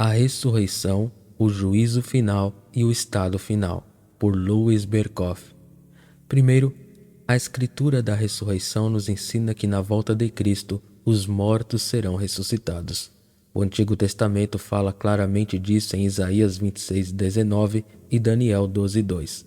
A ressurreição, o juízo final e o estado final, por Louis Berkhoff. Primeiro, a escritura da ressurreição nos ensina que na volta de Cristo os mortos serão ressuscitados. O Antigo Testamento fala claramente disso em Isaías 26:19 e Daniel 12:2.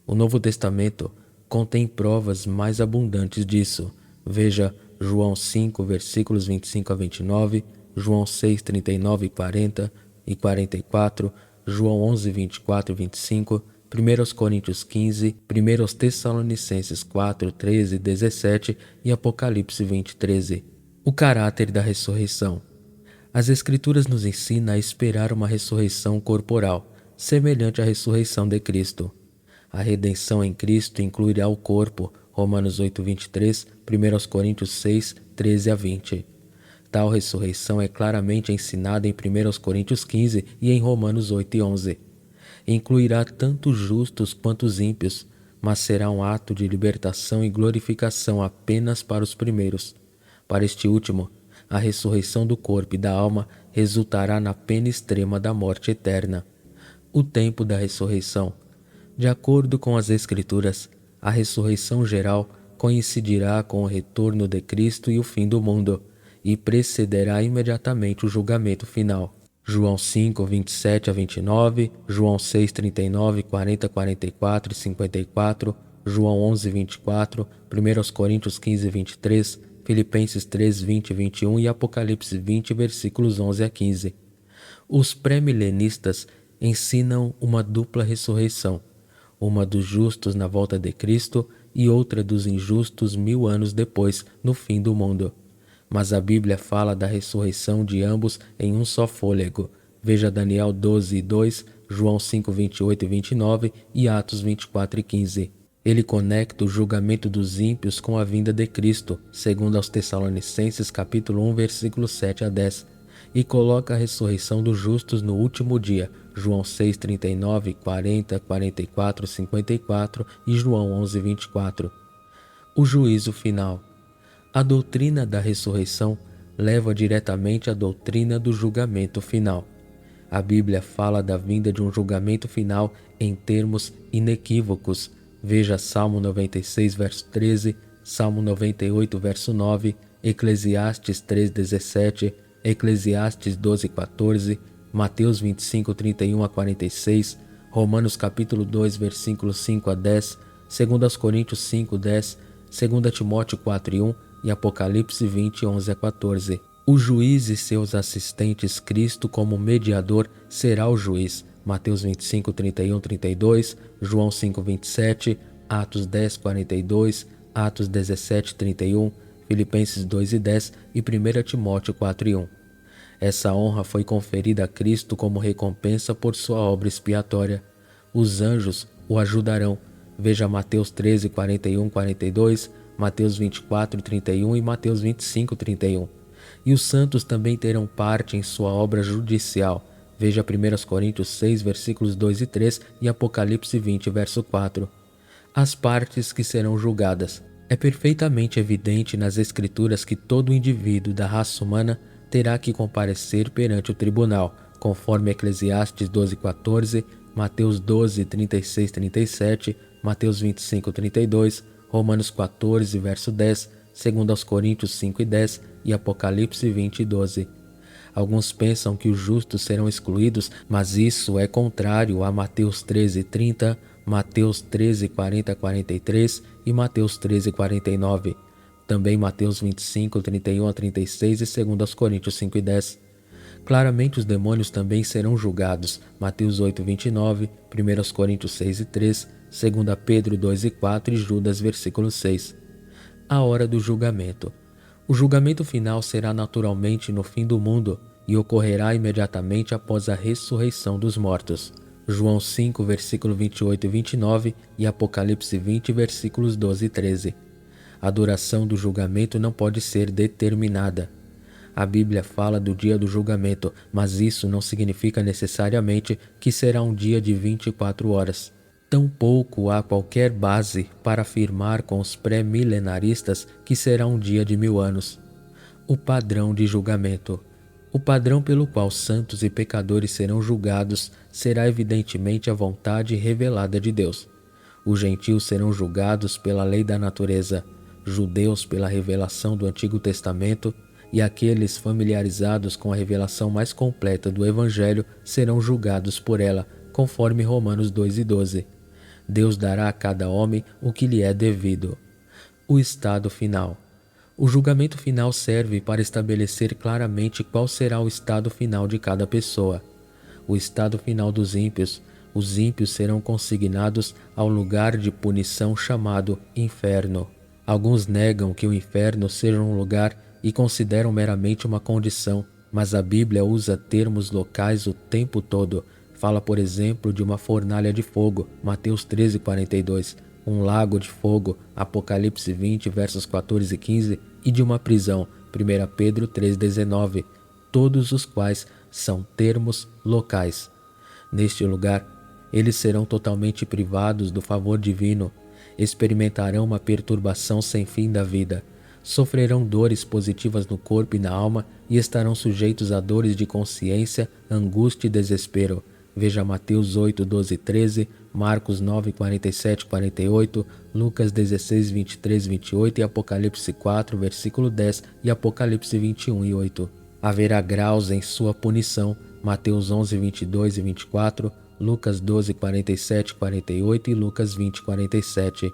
O Novo Testamento contém provas mais abundantes disso. Veja João 5, versículos 25 a 29, João 6, 39 e 40 e 44, João 11, 24 e 25, 1 Coríntios 15, 1 Tessalonicenses 4, 13 e 17 e Apocalipse 20, 13. O caráter da ressurreição. As Escrituras nos ensinam a esperar uma ressurreição corporal, semelhante à ressurreição de Cristo. A redenção em Cristo incluirá o corpo, Romanos 8, 23, 1 Coríntios 6, 13 a 20. Tal ressurreição é claramente ensinada em 1 Coríntios 15 e em Romanos 8 e 11. Incluirá tanto os justos quanto os ímpios, mas será um ato de libertação e glorificação apenas para os primeiros. Para este último, a ressurreição do corpo e da alma resultará na pena extrema da morte eterna. O tempo da ressurreição. De acordo com as Escrituras, a ressurreição geral coincidirá com o retorno de Cristo e o fim do mundo, e precederá imediatamente o julgamento final. João 5, 27 a 29, João 6, 39, 40, 44 e 54, João 11, 24, 1 Coríntios 15, 23, Filipenses 3, 20 e 21 e Apocalipse 20, versículos 11 a 15. Os pré-milenistas ensinam uma dupla ressurreição, uma dos justos na volta de Cristo e outra dos injustos 1000 anos depois, no fim do mundo. Mas a Bíblia fala da ressurreição de ambos em um só fôlego. Veja Daniel 12 e 2, João 5, 28 e 29 e Atos 24 e 15. Ele conecta o julgamento dos ímpios com a vinda de Cristo, segundo aos Tessalonicenses capítulo 1, versículos 7 a 10, e coloca a ressurreição dos justos no último dia, João 6, 39, 40, 44, 54 e João 11, 24. O juízo final. A doutrina da ressurreição leva diretamente à doutrina do julgamento final. A Bíblia fala da vinda de um julgamento final em termos inequívocos. Veja Salmo 96, verso 13, Salmo 98, verso 9, Eclesiastes 3, 17, Eclesiastes 12, 14, Mateus 25, 31 a 46, Romanos capítulo 2, versículos 5 a 10, 2 Coríntios 5, 10, 2 Timóteo 4 e 1 e Apocalipse 20, 11 a 14. O juiz e seus assistentes, Cristo como mediador, será o juiz. Mateus 25, 31, 32, João 5, 27, Atos 10, 42, Atos 17, 31, Filipenses 2 e 10 e 1 Timóteo 4 e 1. Essa honra foi conferida a Cristo como recompensa por sua obra expiatória. Os anjos o ajudarão. Veja Mateus 13, 41, 42, Mateus 24, 31 e Mateus 25, 31. E os santos também terão parte em sua obra judicial. Veja 1 Coríntios 6, versículos 2 e 3 e Apocalipse 20, verso 4. As partes que serão julgadas. É perfeitamente evidente nas Escrituras que todo indivíduo da raça humana terá que comparecer perante o tribunal, conforme Eclesiastes 12, 14, Mateus 12, 36, 37, Mateus 25, 32, Romanos 14, verso 10, 2 Coríntios 5 e 10 e Apocalipse 20, 12. Alguns pensam que os justos serão excluídos, mas isso é contrário a Mateus 13, 30, Mateus 13, 40 a 43 e Mateus 13, 49. Também Mateus 25, 31 a 36 e 2 Coríntios 5 e 10. Claramente os demônios também serão julgados. Mateus 8, 29, 1 Coríntios 6 e 3, 2 Pedro 2 e 4 e Judas versículo 6. A hora do julgamento. O julgamento final será naturalmente no fim do mundo e ocorrerá imediatamente após a ressurreição dos mortos. João 5, versículo 28 e 29 e Apocalipse 20, versículos 12 e 13. A duração do julgamento não pode ser determinada. A Bíblia fala do dia do julgamento, mas isso não significa necessariamente que será um dia de 24 horas. Tampouco há qualquer base para afirmar com os pré-milenaristas que será um dia de 1000 anos. O padrão de julgamento. O padrão pelo qual santos e pecadores serão julgados será evidentemente a vontade revelada de Deus. Os gentios serão julgados pela lei da natureza, judeus pela revelação do Antigo Testamento, e aqueles familiarizados com a revelação mais completa do Evangelho serão julgados por ela, conforme Romanos 2:12. Deus dará a cada homem o que lhe é devido. O estado final. O julgamento final serve para estabelecer claramente qual será o estado final de cada pessoa. O estado final dos ímpios. Os ímpios serão consignados ao lugar de punição chamado inferno. Alguns negam que o inferno seja um lugar e consideram meramente uma condição, mas a Bíblia usa termos locais o tempo todo. Fala, por exemplo, de uma fornalha de fogo, Mateus 13:42, um lago de fogo, Apocalipse 20, versos 14 e 15, e de uma prisão, 1 Pedro 3:19, todos os quais são termos locais. Neste lugar, eles serão totalmente privados do favor divino, experimentarão uma perturbação sem fim da vida, sofrerão dores positivas no corpo e na alma e estarão sujeitos a dores de consciência, angústia e desespero. Veja Mateus 8, 12 e 13, Marcos 9, 47 e 48, Lucas 16, 23 e 28 e Apocalipse 4, versículo 10 e Apocalipse 21 e 8. Haverá graus em sua punição, Mateus 11, 22 e 24, Lucas 12, 47 e 48 e Lucas 20, 47.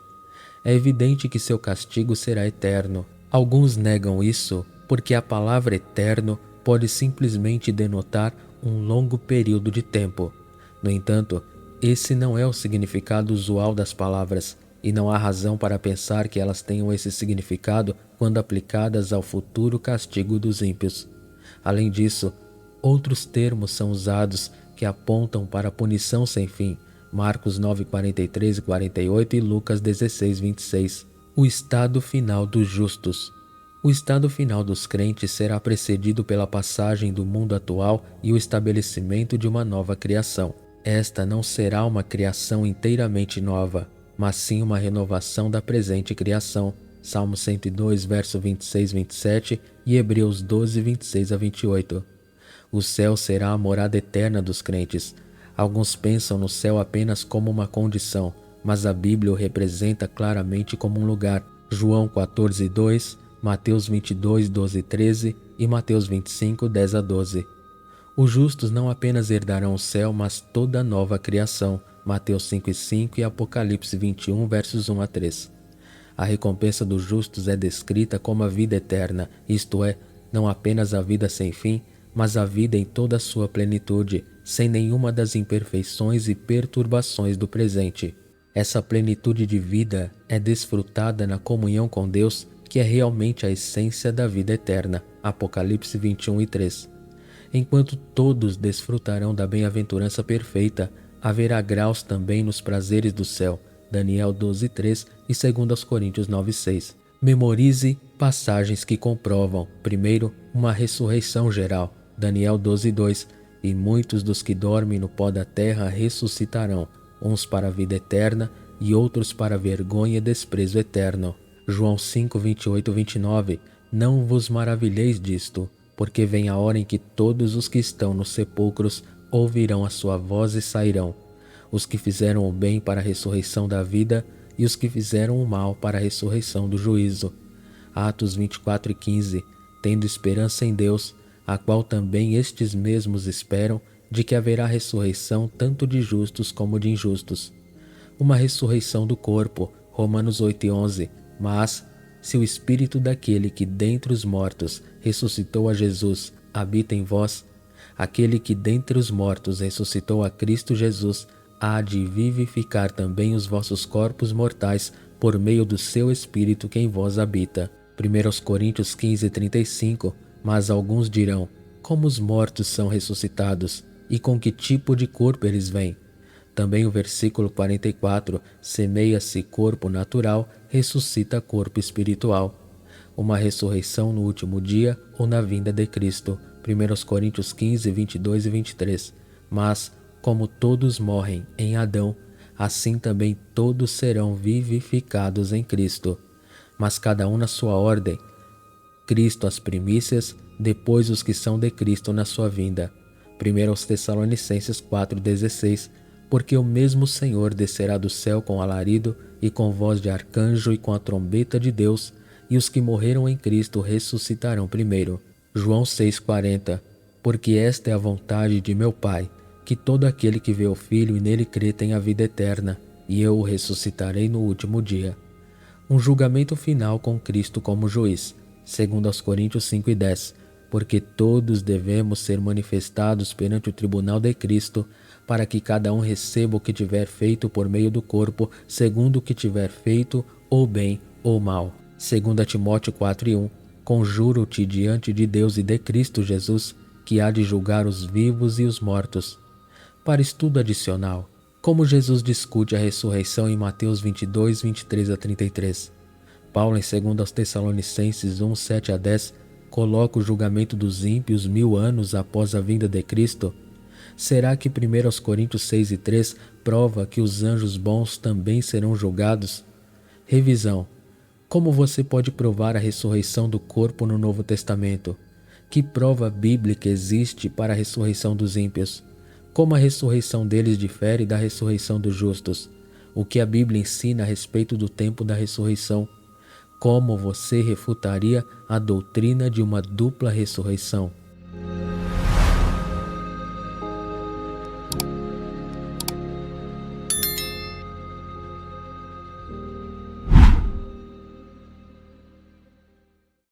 É evidente que seu castigo será eterno. Alguns negam isso porque a palavra eterno pode simplesmente denotar um longo período de tempo. No entanto, esse não é o significado usual das palavras, e não há razão para pensar que elas tenham esse significado quando aplicadas ao futuro castigo dos ímpios. Além disso, outros termos são usados que apontam para a punição sem fim, Marcos 9, 43 e 48 e Lucas 16, 26. O estado final dos justos. O estado final dos crentes será precedido pela passagem do mundo atual e o estabelecimento de uma nova criação. Esta não será uma criação inteiramente nova, mas sim uma renovação da presente criação. Salmo 102, verso 26 e 27 e Hebreus 12, 26 a 28. O céu será a morada eterna dos crentes. Alguns pensam no céu apenas como uma condição, mas a Bíblia o representa claramente como um lugar. João 14, 2, Mateus 22, 12 e 13 e Mateus 25, 10 a 12. Os justos não apenas herdarão o céu, mas toda a nova criação. Mateus 5 e 5 e Apocalipse 21, versos 1 a 3. A recompensa dos justos é descrita como a vida eterna, isto é, não apenas a vida sem fim, mas a vida em toda a sua plenitude, sem nenhuma das imperfeições e perturbações do presente. Essa plenitude de vida é desfrutada na comunhão com Deus, que é realmente a essência da vida eterna. Apocalipse 21 e 3. Enquanto todos desfrutarão da bem-aventurança perfeita, haverá graus também nos prazeres do céu. Daniel 12, 3 e 2 Coríntios 9, 6. Memorize passagens que comprovam, primeiro, uma ressurreição geral. Daniel 12, 2. E muitos dos que dormem no pó da terra ressuscitarão, uns para a vida eterna e outros para a vergonha e desprezo eterno. João 5, 28 e 29. Não vos maravilheis disto, porque vem a hora em que todos os que estão nos sepulcros ouvirão a sua voz e sairão, os que fizeram o bem para a ressurreição da vida e os que fizeram o mal para a ressurreição do juízo. Atos 24 e 15. Tendo esperança em Deus, a qual também estes mesmos esperam, de que haverá ressurreição tanto de justos como de injustos. Uma ressurreição do corpo, Romanos 8 e 11. Mas, se o Espírito daquele que dentre os mortos ressuscitou a Jesus habita em vós, aquele que dentre os mortos ressuscitou a Cristo Jesus há de vivificar também os vossos corpos mortais por meio do seu Espírito que em vós habita. 1 Coríntios 15, 35. Mas alguns dirão, como os mortos são ressuscitados, e com que tipo de corpo eles vêm? Também o versículo 44, semeia-se corpo natural, ressuscita corpo espiritual. Uma ressurreição no último dia ou na vinda de Cristo. 1 Coríntios 15, 22 e 23. Mas, como todos morrem em Adão, assim também todos serão vivificados em Cristo. Mas cada um na sua ordem. Cristo as primícias, depois os que são de Cristo na sua vinda. 1 aos Tessalonicenses 4,16. Porque o mesmo Senhor descerá do céu com alarido e com voz de arcanjo e com a trombeta de Deus, e os que morreram em Cristo ressuscitarão primeiro. João 6,40. Porque esta é a vontade de meu Pai, que todo aquele que vê o Filho e nele crê tenha a vida eterna, e eu o ressuscitarei no último dia. Um julgamento final com Cristo como juiz, 2 aos Coríntios 5,10. Porque todos devemos ser manifestados perante o tribunal de Cristo, para que cada um receba o que tiver feito por meio do corpo, segundo o que tiver feito, ou bem ou mal. 2 Timóteo 4,1. Conjuro-te diante de Deus e de Cristo Jesus, que há de julgar os vivos e os mortos. Para estudo adicional, como Jesus discute a ressurreição em Mateus 22, 23 a 33. Paulo, em 2 aos Tessalonicenses 1, 7 a 10, coloca o julgamento dos ímpios 1000 anos após a vinda de Cristo. Será que 1 aos Coríntios 6 e 3 prova que os anjos bons também serão julgados? Revisão. Como você pode provar a ressurreição do corpo no Novo Testamento? Que prova bíblica existe para a ressurreição dos ímpios? Como a ressurreição deles difere da ressurreição dos justos? O que a Bíblia ensina a respeito do tempo da ressurreição? Como você refutaria a doutrina de uma dupla ressurreição?